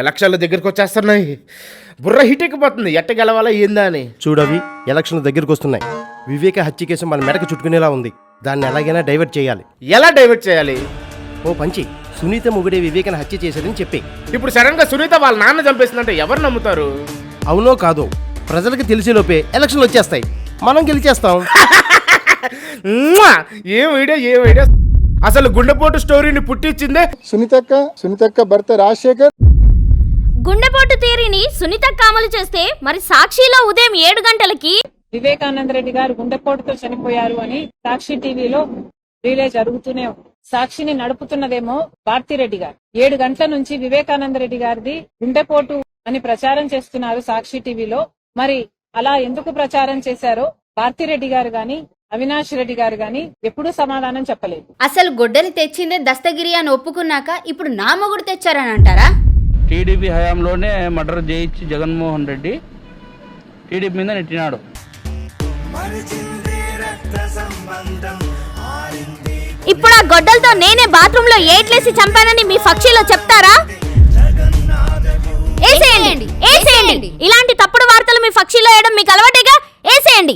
ఎలక్షన్ల దగ్గరికి వచ్చేస్తున్నాయి, బుర్ర హిట్ ఎక్కిపోతుంది. ఎట్ట గెలవాలా ఏందా అని. చూడవి ఎలక్షన్లు దగ్గరికి వస్తున్నాయి. వివేక హత్య కేసు మన మెడకు చుట్టుకునేలా ఉంది. దాన్ని ఎలాగైనా డైవర్ట్ చేయాలి. ఎలా డైవర్ట్ చేయాలి? ఓ పంచి, సునీత మొగుడే వివేకను హత్య చేశారని చెప్పి. ఇప్పుడు సడన్ గా సునీత వాళ్ళ నాన్న చంపేసిందంటే ఎవరు నమ్ముతారు? అవునో కాదో ప్రజలకు తెలిసేలోపే ఎలక్షన్లు వచ్చేస్తాయి, మనం గెలిచేస్తాం. ఏం ఐడియా. అసలు గుండెపోటు స్టోరీని పుట్టించిందే సునీతక్క భర్త రాజశేఖర్. గుండెపోటు థియరీని సునీతక్క అమలు చేస్తే మరి సాక్షిలో ఉదయం 7 గంటలకి వివేకానంద రెడ్డి గారు గుండెపోటుతో చనిపోయారు అని సాక్షి టీవీలో రిలే జరుగుతూనే ఉంది. సాక్షిని నడుపుతున్నదేమో భారతిరెడ్డి గారు. 7 గంటల నుంచి వివేకానంద రెడ్డి గారిది గుండెపోటు అని ప్రచారం చేస్తున్నారు సాక్షి టీవీలో. మరి అలా ఎందుకు ప్రచారం చేశారో భారతిరెడ్డి గారు గాని అవినాష్ రెడ్డి గారు గాని ఎప్పుడూ సమాధానం చెప్పలేదు. అసలు గొడ్డలి తెచ్చిందే దస్తగిరి అని ఒప్పుకున్నాక ఇప్పుడు నా మొగుడు తెచ్చారని అంటారా? టీడీపీ హయాంలోనే మర్డర్ చేయించి జగన్మోహన్ రెడ్డి టీడీపీ మీద నెట్టినాడు. ఇప్పుడు ఆ గొడ్డలతో నేనే బాత్రూమ్ లో ఏట్లేసి చంపానని మీ సాక్షిలో చెప్తారా? ఏసేయండి. ఇలాంటి తప్పుడు వార్తలు మీ సాక్షిలో వేయడం మీకు అలవాటేగా, ఏసేయండి.